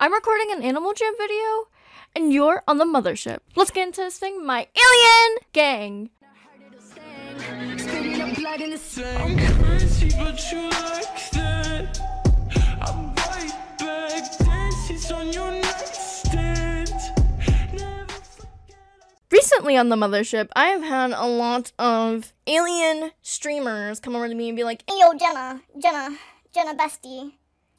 I'm recording an Animal Jam video, and you're on the mothership. Let's get into this thing, my alien gang. I'm crazy, but you like that. I'm right back, dances on your nightstand. Recently on the mothership, I have had a lot of alien streamers come over to me and be like, "Hey, yo, Jenna bestie,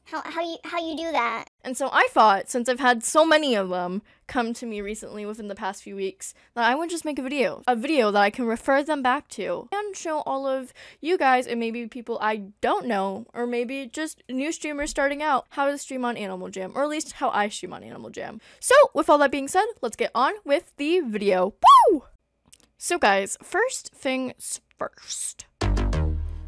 how you do that?" And so I thought, since I've had so many of them come to me recently within the past few weeks, that I would just make a video that I can refer them back to and show all of you guys and maybe people I don't know, or maybe just new streamers starting out, how to stream on Animal Jam, or at least how I stream on Animal Jam. So with all that being said, let's get on with the video. Woo! So guys, first things first.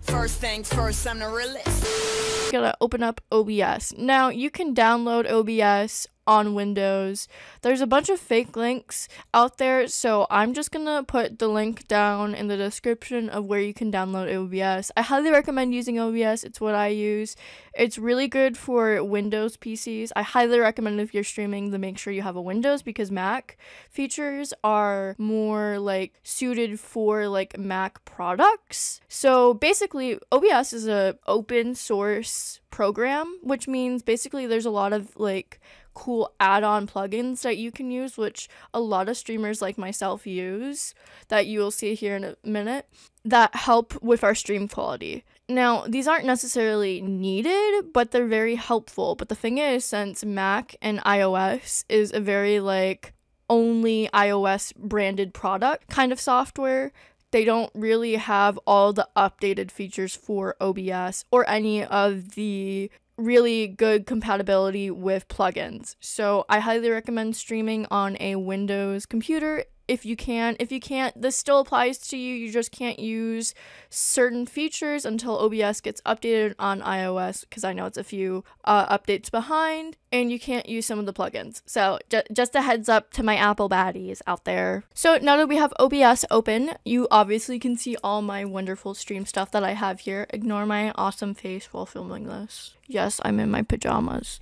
First things first, I'm the realist. Gonna open up OBS. Now you can download OBS on Windows. There's a bunch of fake links out there, so I'm just gonna put the link down in the description of where you can download OBS. I highly recommend using OBS. It's what I use. It's really good for Windows PCs. I highly recommend if you're streaming to make sure you have a Windows, because Mac features are more like suited for like Mac products. So basically OBS is a open source program, which means basically there's a lot of like cool add-on plugins that you can use, which a lot of streamers like myself use, that you will see here in a minute, that help with our stream quality. Now, these aren't necessarily needed, but they're very helpful. But the thing is, since Mac and iOS is a very like only iOS branded product kind of software, they don't really have all the updated features for OBS or any of the really good compatibility with plugins. So I highly recommend streaming on a Windows computer if you can. If you can't, this still applies to you. You just can't use certain features until OBS gets updated on iOS, because I know it's a few updates behind, and you can't use some of the plugins. So just a heads up to my Apple baddies out there. So now that we have OBS open, you obviously can see all my wonderful stream stuff that I have here. Ignore my awesome face while filming this. Yes, I'm in my pajamas.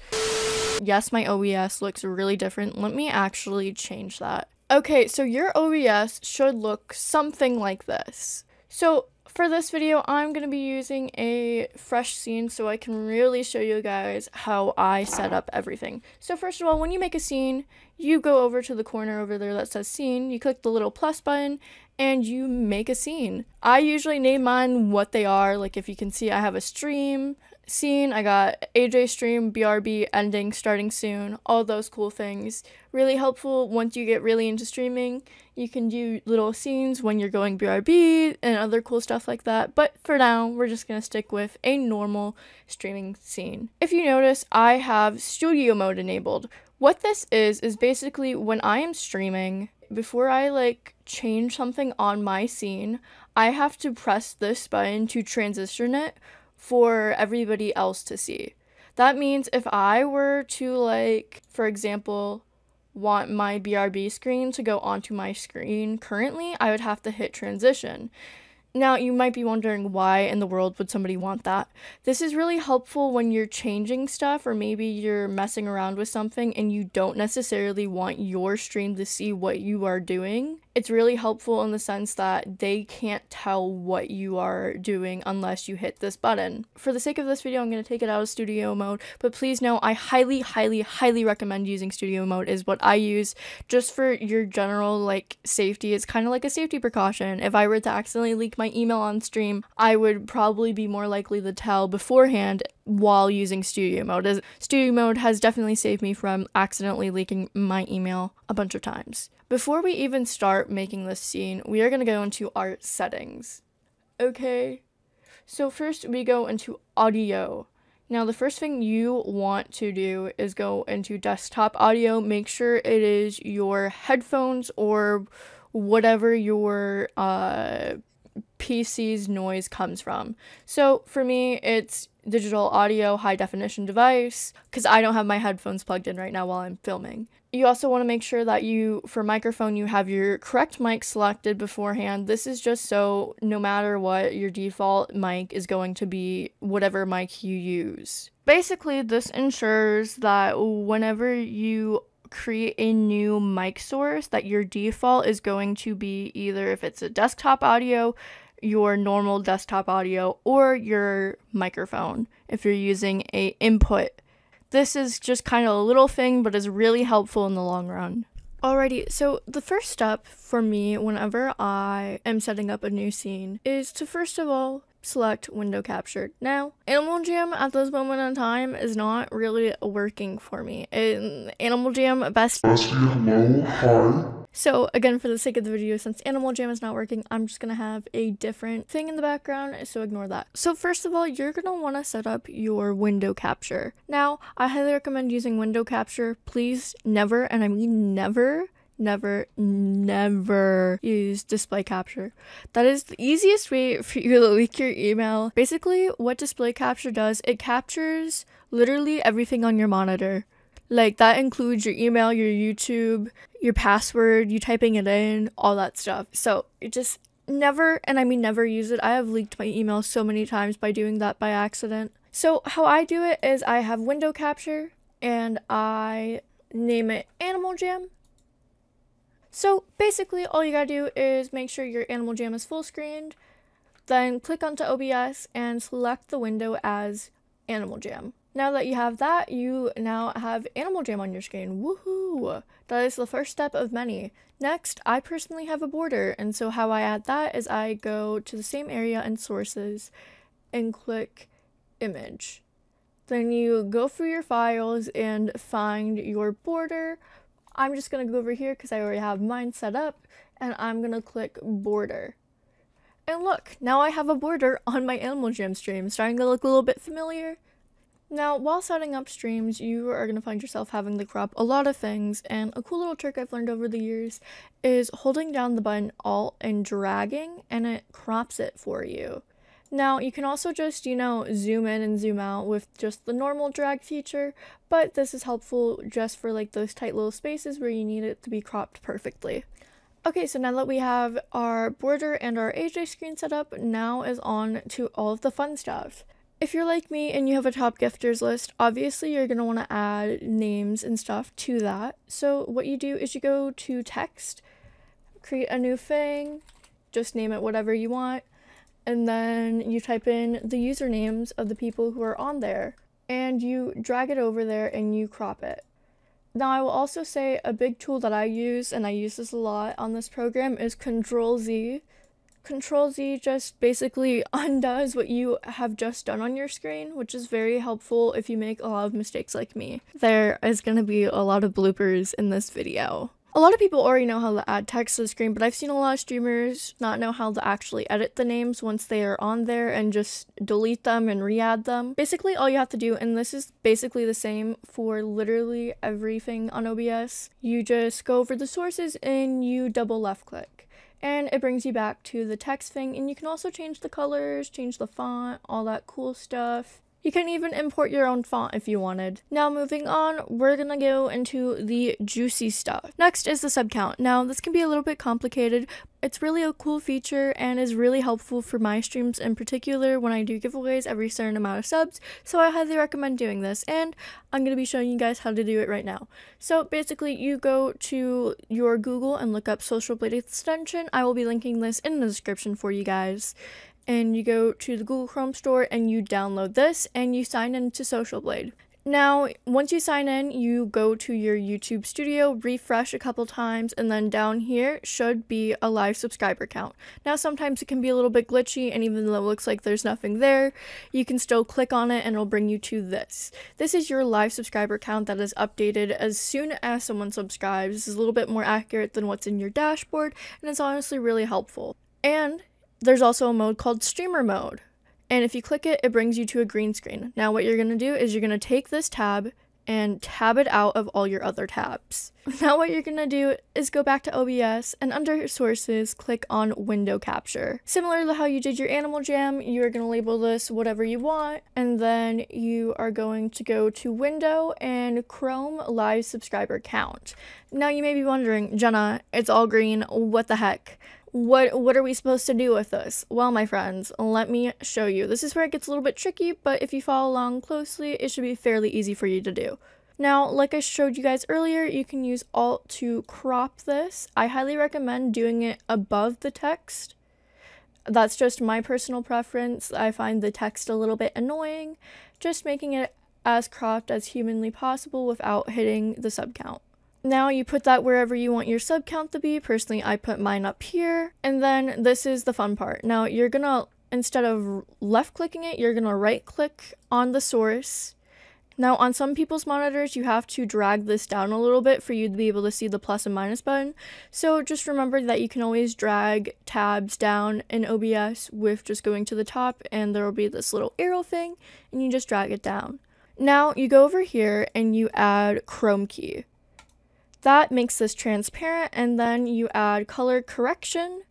Yes, my OBS looks really different. Let me actually change that. Okay, so your OBS should look something like this. So for this video, I'm going to be using a fresh scene so I can really show you guys how I set up everything. So first of all, when you make a scene, you go over to the corner over there that says scene, you click the little plus button, and you make a scene. I usually name mine what they are. Like if you can see, I have a stream scene, I got AJ stream, BRB, ending, starting soon, all those cool things. Really helpful once you get really into streaming. You can do little scenes when you're going BRB and other cool stuff like that. But for now, we're just going to stick with a normal streaming scene. If you notice, I have studio mode enabled. What this is basically when I am streaming, before I like change something on my scene, I have to press this button to transition it for everybody else to see. That means if I were to, like, for example, want my BRB screen to go onto my screen currently, I would have to hit transition. Now, you might be wondering why in the world would somebody want that. This is really helpful when you're changing stuff, or maybe you're messing around with something and you don't necessarily want your stream to see what you are doing. It's really helpful in the sense that they can't tell what you are doing unless you hit this button. For the sake of this video, I'm going to take it out of studio mode, but please know I highly, highly, highly recommend using studio mode. Is what I use just for your general like safety. It's kind of like a safety precaution. If I were to accidentally leak my email on stream, I would probably be more likely to tell beforehand while using studio mode. Studio mode has definitely saved me from accidentally leaking my email a bunch of times. Before we even start making this scene, we are going to go into our settings. Okay, so first we go into audio. Now the first thing you want to do is go into desktop audio. Make sure it is your headphones or whatever your PC's noise comes from. So for me, it's digital audio high definition device, because I don't have my headphones plugged in right now while I'm filming. You also want to make sure that for microphone, you have your correct mic selected beforehand. This is just so no matter what, your default mic is going to be whatever mic you use. Basically, this ensures that whenever you create a new mic source, that your default is going to be either, if it's a desktop audio, your normal desktop audio, or your microphone if you're using a input. This is just kind of a little thing, but is really helpful in the long run. Alrighty, so the first step for me whenever I am setting up a new scene is to first of all select window capture. Now, Animal Jam at this moment in time is not really working for me. Animal Jam best. Hello, hi. So again, for the sake of the video, since Animal Jam is not working, I'm just gonna have a different thing in the background, so ignore that. So first of all, you're gonna wanna set up your window capture. Now, I highly recommend using window capture. Please never, and I mean never use display capture. That is the easiest way for you to leak your email. Basically, what display capture does, it captures literally everything on your monitor. Like, that includes your email, your YouTube, your password, you typing it in, all that stuff. So it just never, and I mean never, use it. I have leaked my email so many times by doing that by accident. So how I do it is I have window capture and I name it Animal Jam. So basically all you gotta do is make sure your Animal Jam is full screened, then click onto OBS and select the window as Animal Jam. Now that you have that, you now have Animal Jam on your screen. Woohoo! That is the first step of many. Next, I personally have a border, and so how I add that is I go to the same area and sources and click image. Then you go through your files and find your border. I'm just going to go over here because I already have mine set up, and I'm going to click border. And look, now I have a border on my Animal Jam stream, starting to look a little bit familiar. Now, while setting up streams, you are going to find yourself having to crop a lot of things, and a cool little trick I've learned over the years is holding down the button Alt and dragging, and it crops it for you. Now, you can also just, zoom in and zoom out with just the normal drag feature, but this is helpful just for like those tight little spaces where you need it to be cropped perfectly. Okay, so now that we have our border and our AJ screen set up, now is on to all of the fun stuff. If you're like me and you have a top gifters list, obviously you're going to want to add names and stuff to that. So what you do is you go to text, create a new thing, just name it whatever you want, and then you type in the usernames of the people who are on there, and you drag it over there and you crop it. Now, I will also say a big tool that I use, and I use this a lot on this program, is Control-Z. Control-Z just basically undoes what you have just done on your screen, which is very helpful if you make a lot of mistakes like me. There is going to be a lot of bloopers in this video. A lot of people already know how to add text to the screen, but I've seen a lot of streamers not know how to actually edit the names once they are on there and just delete them and re-add them. Basically, all you have to do, and this is basically the same for literally everything on OBS, you just go over the sources and you double left click. And it brings you back to the text thing, and you can also change the colors, change the font, all that cool stuff. You can even import your own font if you wanted. Now moving on, we're gonna go into the juicy stuff. Next is the sub count. Now this can be a little bit complicated. It's really a cool feature and is really helpful for my streams in particular when I do giveaways every certain amount of subs, so I highly recommend doing this, and I'm going to be showing you guys how to do it right now. So basically you go to your Google and look up Social Blade extension. I will be linking this in the description for you guys. And you go to the Google Chrome store and you download this and you sign into Social Blade. Now, once you sign in, you go to your YouTube studio, refresh a couple times, and then down here should be a live subscriber count. Now, sometimes it can be a little bit glitchy, and even though it looks like there's nothing there, you can still click on it and it'll bring you to this. This is your live subscriber count that is updated as soon as someone subscribes. This is a little bit more accurate than what's in your dashboard, and it's honestly really helpful. And there's also a mode called streamer mode, and if you click it, it brings you to a green screen. Now what you're going to do is you're going to take this tab and tab it out of all your other tabs. Now what you're going to do is go back to OBS and under sources, click on window capture. Similar to how you did your Animal Jam, you're going to label this whatever you want, and then you are going to go to window and Chrome live subscriber count. Now you may be wondering, Jenna, it's all green, what the heck? What are we supposed to do with this? Well, my friends, let me show you. This is where it gets a little bit tricky, but if you follow along closely, it should be fairly easy for you to do. Now, like I showed you guys earlier, you can use Alt to crop this. I highly recommend doing it above the text. That's just my personal preference. I find the text a little bit annoying, just making it as cropped as humanly possible without hitting the sub count. Now you put that wherever you want your sub count to be. Personally, I put mine up here. And then this is the fun part. Now you're gonna, instead of left clicking it, you're gonna right click on the source. Now on some people's monitors, you have to drag this down a little bit for you to be able to see the plus and minus button. So just remember that you can always drag tabs down in OBS with just going to the top, and there will be this little arrow thing and you just drag it down. Now you go over here and you add chroma key. That makes this transparent, and then you add color correction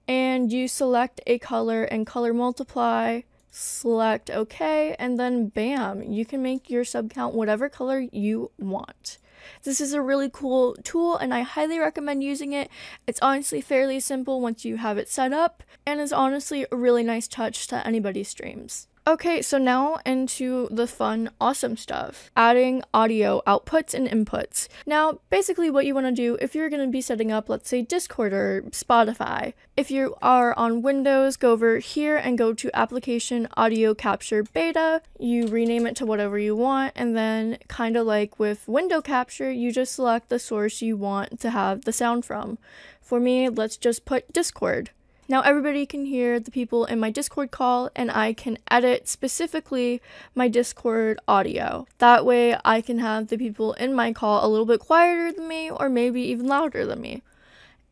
and you select a color and color multiply, select OK, and then bam, you can make your sub count whatever color you want. This is a really cool tool and I highly recommend using it. It's honestly fairly simple once you have it set up, and is honestly a really nice touch to anybody's streams. Okay, so now into the fun, awesome stuff. Adding audio outputs and inputs. Now, basically what you want to do if you're going to be setting up, let's say, Discord or Spotify. If you are on Windows, go over here and go to Application Audio Capture Beta. You rename it to whatever you want, and then kind of like with window capture, you just select the source you want to have the sound from. For me, let's just put Discord. Now everybody can hear the people in my Discord call, and I can edit specifically my Discord audio. That way I can have the people in my call a little bit quieter than me, or maybe even louder than me.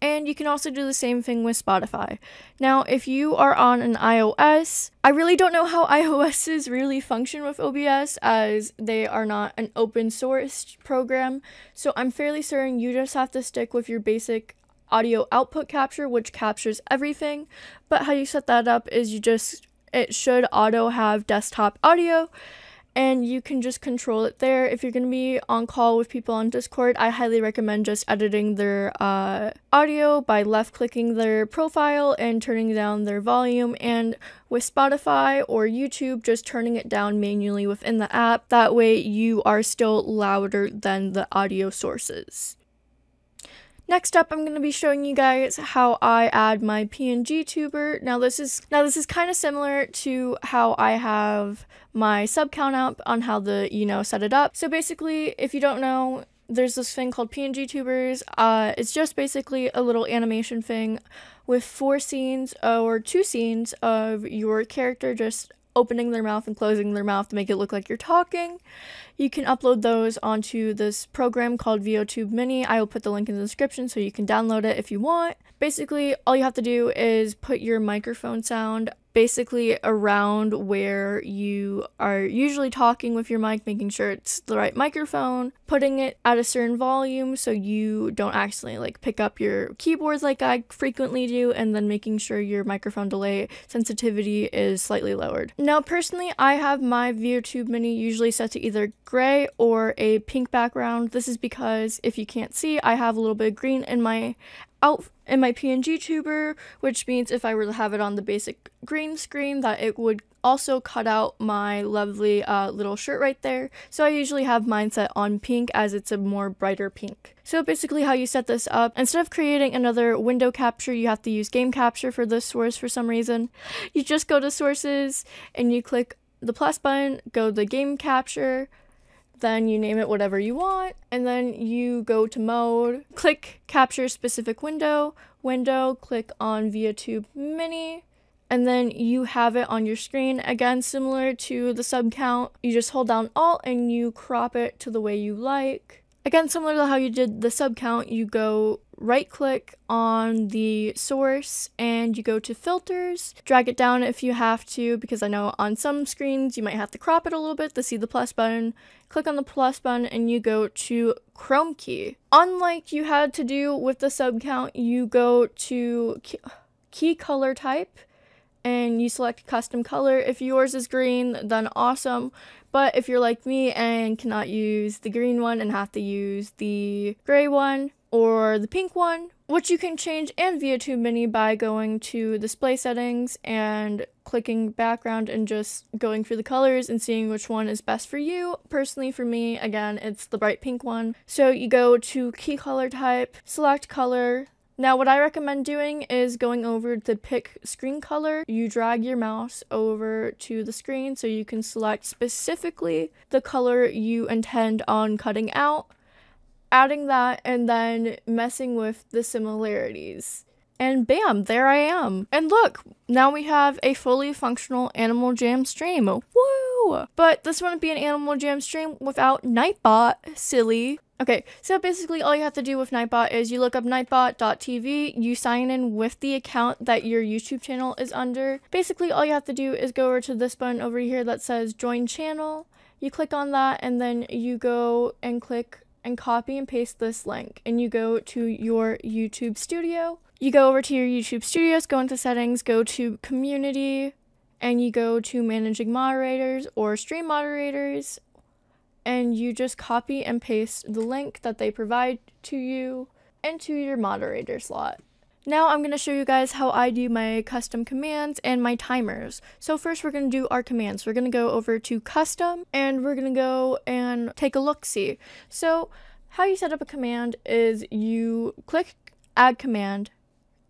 And you can also do the same thing with Spotify. Now, if you are on an iOS, I really don't know how iOSs really function with OBS, as they are not an open source program. So I'm fairly certain you just have to stick with your basic audio output capture, which captures everything. But how you set that up is it should auto have desktop audio, and you can just control it there. If you're going to be on call with people on Discord, I highly recommend just editing their audio by left clicking their profile and turning down their volume, and with Spotify or YouTube, just turning it down manually within the app. That way you are still louder than the audio sources. Next up, I'm going to be showing you guys how I add my PNG tuber. Now this is kind of similar to how I have my sub count up on how to, set it up. So basically, if you don't know, there's this thing called PNG tubers. It's just basically a little animation thing with 4 scenes or 2 scenes of your character just opening their mouth and closing their mouth to make it look like you're talking. You can upload those onto this program called VOTube Mini. I will put the link in the description so you can download it if you want. Basically, all you have to do is put your microphone sound basically around where you are usually talking with your mic, making sure it's the right microphone, putting it at a certain volume so you don't accidentally pick up your keyboards like I frequently do, and then making sure your microphone delay sensitivity is slightly lowered. Now personally, I have my VOTube Mini usually set to either gray or a pink background. This is because, if you can't see, I have a little bit of green in my PNG tuber, which means if I were to have it on the basic green screen, that it would also cut out my lovely little shirt right there. So I usually have mine set on pink, as it's a more brighter pink. So basically how you set this up, instead of creating another window capture, you have to use game capture for this source for some reason. You just go to sources and you click the plus button, go to game capture, then you name it whatever you want, and then you go to mode, click capture specific window, click on VOTube Mini, and then you have it on your screen. Again, similar to the sub count, you just hold down Alt and you crop it to the way you like. Again, similar to how you did the sub count, you go right click on the source and you go to filters, drag it down if you have to, because I know on some screens you might have to crop it a little bit to see the plus button. Click on the plus button and you go to chroma key. Unlike you had to do with the sub count, you go to key color type and you select custom color. If yours is green, then awesome. But if you're like me and cannot use the green one and have to use the gray one, or the pink one, which you can change and via Tube Mini by going to display settings and clicking background and just going through the colors and seeing which one is best for you. Personally, for me, again, it's the bright pink one. So you go to key color type, select color. Now what I recommend doing is going over to pick screen color. You drag your mouse over to the screen so you can select specifically the color you intend on cutting out, adding that, and then messing with the similarities. And bam, there I am. And look, now we have a fully functional Animal Jam stream. Woo! But this wouldn't be an Animal Jam stream without Nightbot, silly. Okay, so basically all you have to do with Nightbot is you look up nightbot.tv, you sign in with the account that your YouTube channel is under. Basically all you have to do is go over to this button over here that says join channel. You click on that and then you go and click and copy and paste this link and you go to your YouTube studio. You go over to your YouTube studios, go into settings, go to community, and you go to managing moderators or stream moderators, and you just copy and paste the link that they provide to you into your moderator slot. Now I'm going to show you guys how I do my custom commands and my timers. So first we're going to do our commands. We're going to go over to custom and we're going to go and take a look-see. So how you set up a command is you click add command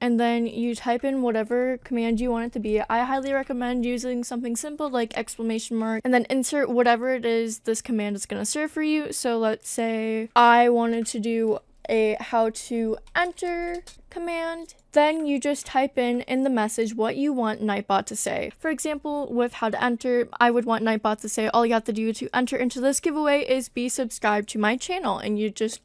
and then you type in whatever command you want it to be. I highly recommend using something simple like exclamation mark and then insert whatever it is this command is going to serve for you. So let's say I wanted to do a how to enter command. Then you just type in the message what you want Nightbot to say. For example, with how to enter, I would want Nightbot to say all you have to do to enter into this giveaway is be subscribed to my channel, and you just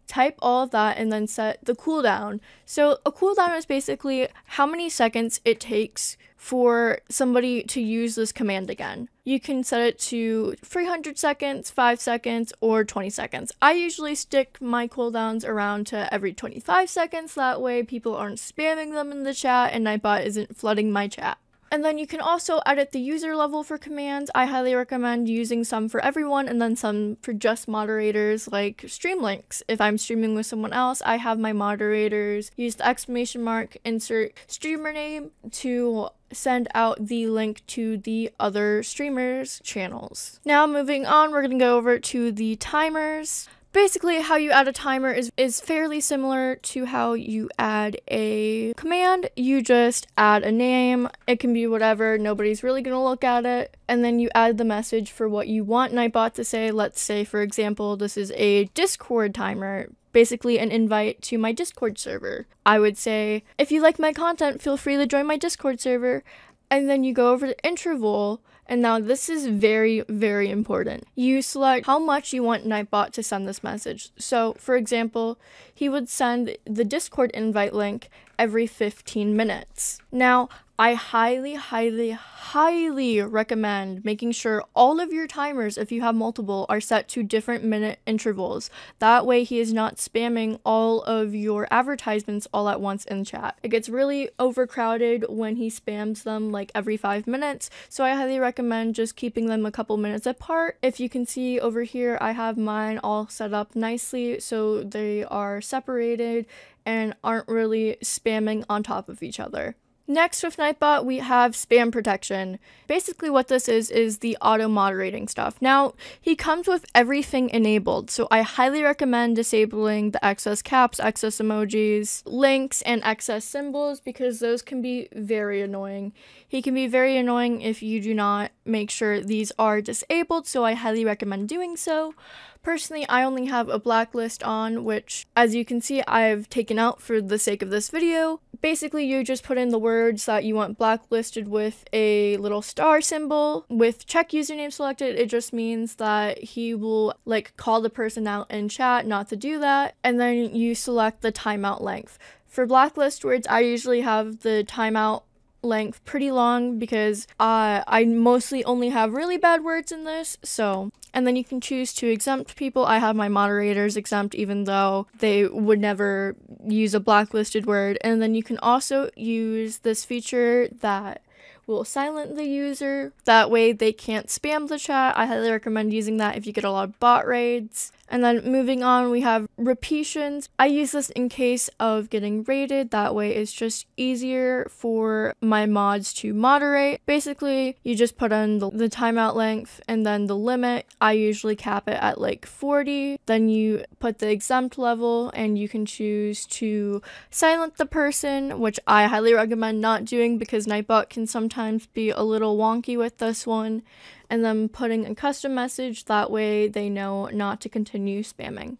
type all of that and then set the cooldown. So a cooldown is basically how many seconds it takes for somebody to use this command again. You can set it to 300 seconds, 5 seconds, or 20 seconds. I usually stick my cooldowns around to every 25 seconds. That way people aren't spamming them in the chat and Nightbot isn't flooding my chat. And then you can also edit the user level for commands. I highly recommend using some for everyone and then some for just moderators, like stream links. If I'm streaming with someone else, I have my moderators use the exclamation mark, insert streamer name to send out the link to the other streamers' channels. Now moving on, we're going to go over to the timers. Basically, how you add a timer is fairly similar to how you add a command. You just add a name. It can be whatever. Nobody's really going to look at it. And then you add the message for what you want Nightbot to say. Let's say, for example, this is a Discord timer. Basically an invite to my Discord server. I would say, if you like my content, feel free to join my Discord server. And then you go over to interval. And now this is very, very important. You select how much you want Nightbot to send this message. So, for example, he would send the Discord invite link every 15 minutes. Now, I highly, highly, highly recommend making sure all of your timers, if you have multiple, are set to different minute intervals. That way he is not spamming all of your advertisements all at once in chat. It gets really overcrowded when he spams them like every 5 minutes, so I highly recommend just keeping them a couple minutes apart. If you can see over here, I have mine all set up nicely so they are separated and aren't really spamming on top of each other. Next with Nightbot, we have spam protection. Basically what this is the auto moderating stuff. Now, he comes with everything enabled, so I highly recommend disabling the excess caps, excess emojis, links, and excess symbols because those can be very annoying. He can be very annoying if you do not make sure these are disabled, so I highly recommend doing so. Personally, I only have a blacklist on, which, as you can see, I've taken out for the sake of this video. Basically, you just put in the words that you want blacklisted with a little star symbol. With check username selected, it just means that he will call the person out in chat not to do that. And then you select the timeout length. For blacklist words, I usually have the timeout length pretty long because I mostly only have really bad words in this, so. And then you can choose to exempt people. I have my moderators exempt even though they would never use a blacklisted word. And then you can also use this feature that will silent the user. That way they can't spam the chat. I highly recommend using that if you get a lot of bot raids. And then moving on, we have repetitions. I use this in case of getting rated. That way it's just easier for my mods to moderate. Basically, you just put in the timeout length and then the limit. I usually cap it at like 40. Then you put the exempt level and you can choose to silence the person, which I highly recommend not doing because Nightbot can sometimes be a little wonky with this one. And then putting a custom message, that way they know not to continue spamming.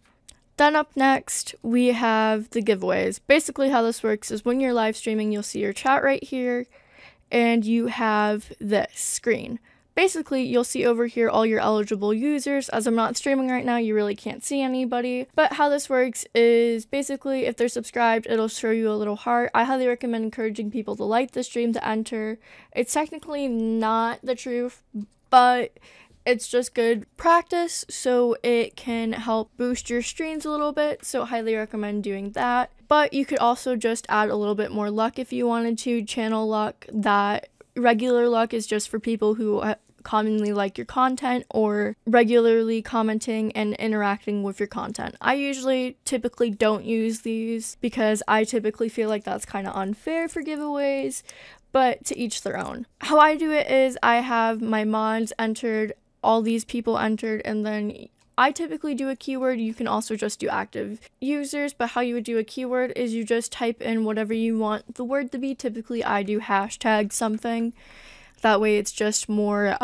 Then up next, we have the giveaways. Basically how this works is when you're live streaming, you'll see your chat right here, and you have this screen. Basically, you'll see over here all your eligible users. As I'm not streaming right now, you really can't see anybody. But how this works is basically if they're subscribed, it'll show you a little heart. I highly recommend encouraging people to like the stream to enter. It's technically not the truth, but it's just good practice, so it can help boost your streams a little bit, so highly recommend doing that. But you could also just add a little bit more luck if you wanted to. Channel luck, that regular luck is just for people who commonly like your content or regularly commenting and interacting with your content. I typically don't use these because I typically feel like that's kind of unfair for giveaways, but to each their own. How I do it is I have my mods entered, all these people entered, and then I typically do a keyword. You can also just do active users, but how you would do a keyword is you just type in whatever you want the word to be. Typically I do hashtag something. That way it's just more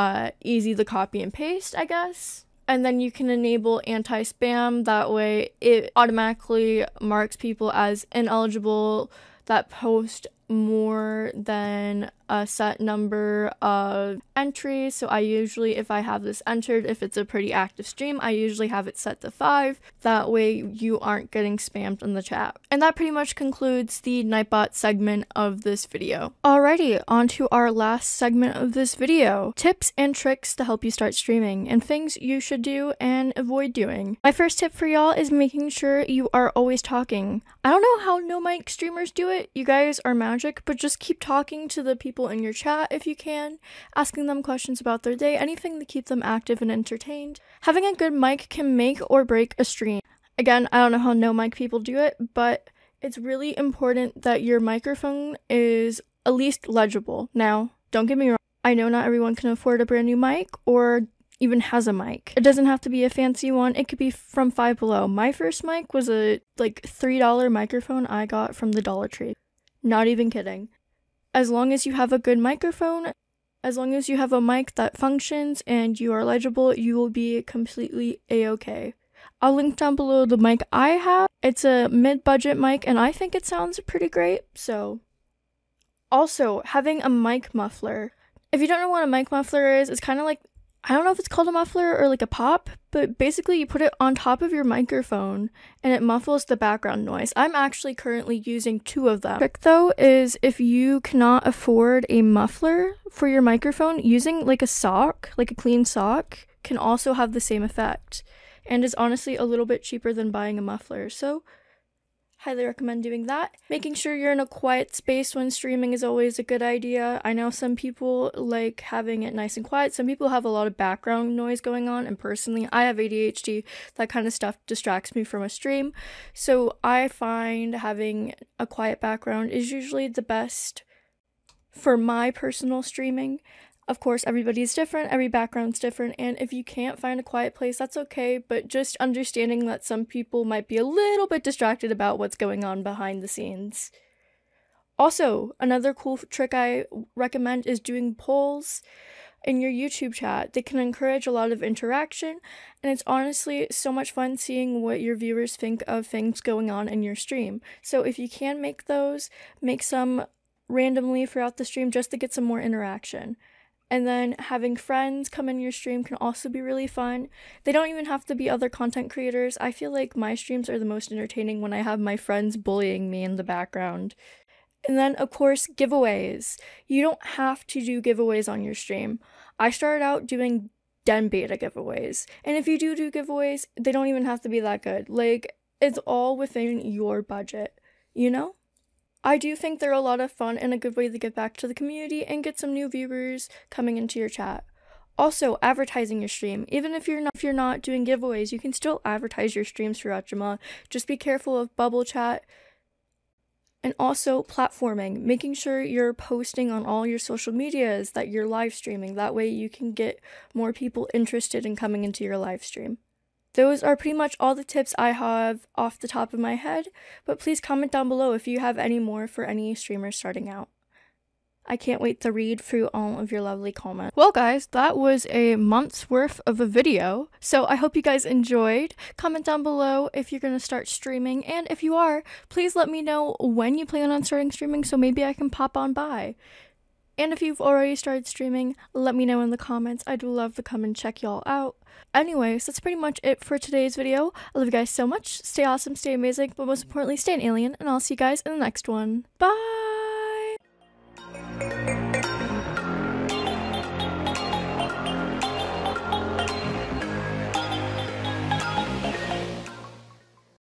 easy to copy and paste, I guess. And then you can enable anti-spam. That way it automatically marks people as ineligible that post more than a set number of entries. So I usually, if I have this entered, if it's a pretty active stream, I usually have it set to 5. That way you aren't getting spammed in the chat. And that pretty much concludes the Nightbot segment of this video. Alrighty, on to our last segment of this video. Tips and tricks to help you start streaming and things you should do and avoid doing. My first tip for y'all is making sure you are always talking. I don't know how no mic streamers do it. You guys are magic, but just keep talking to the people in your chat if you can, asking them questions about their day, anything to keep them active and entertained. Having a good mic can make or break a stream. Again, I don't know how no mic people do it, but it's really important that your microphone is at least legible. Now, don't get me wrong, I know not everyone can afford a brand new mic or even has a mic. It doesn't have to be a fancy one. It could be from Five Below. My first mic was a like $3 microphone I got from the Dollar Tree. Not even kidding. As long as you have a good microphone, as long as you have a mic that functions and you are legible, you will be completely a-okay. I'll link down below the mic I have. It's a mid-budget mic and I think it sounds pretty great, so. Also, having a mic muffler. If you don't know what a mic muffler is, it's kind of like, I don't know if it's called a muffler or like a pop, but basically you put it on top of your microphone and it muffles the background noise. I'm actually currently using 2 of them. Trick though is if you cannot afford a muffler for your microphone, using like a sock, like a clean sock, can also have the same effect and is honestly a little bit cheaper than buying a muffler. So highly recommend doing that. Making sure you're in a quiet space when streaming is always a good idea. I know some people like having it nice and quiet. Some people have a lot of background noise going on, and personally, I have ADHD. That kind of stuff distracts me from a stream. So I find having a quiet background is usually the best for my personal streaming. Of course, everybody's different, every background's different, and if you can't find a quiet place, that's okay, but just understanding that some people might be a little bit distracted about what's going on behind the scenes. Also, another cool trick I recommend is doing polls in your YouTube chat. They can encourage a lot of interaction, and it's honestly so much fun seeing what your viewers think of things going on in your stream. So if you can make those, make some randomly throughout the stream just to get some more interaction. And then having friends come in your stream can also be really fun. They don't even have to be other content creators. I feel like my streams are the most entertaining when I have my friends bullying me in the background. And then, of course, giveaways. You don't have to do giveaways on your stream. I started out doing den beta giveaways. And if you do giveaways, they don't even have to be that good. Like, it's all within your budget, you know? I do think they're a lot of fun and a good way to get back to the community and get some new viewers coming into your chat. Also, advertising your stream. Even if you're not doing giveaways, you can still advertise your streams throughout Jammba. Just be careful of bubble chat. And also platforming, making sure you're posting on all your social medias that you're live streaming. That way you can get more people interested in coming into your live stream. Those are pretty much all the tips I have off the top of my head, but please comment down below if you have any more for any streamers starting out. I can't wait to read through all of your lovely comments. Well guys, that was a month's worth of a video, so I hope you guys enjoyed. Comment down below if you're going to start streaming, and if you are, please let me know when you plan on starting streaming so maybe I can pop on by. And if you've already started streaming, let me know in the comments. I'd love to come and check y'all out. Anyways, that's pretty much it for today's video. I love you guys so much. Stay awesome, stay amazing, but most importantly, stay an alien, and I'll see you guys in the next one. Bye!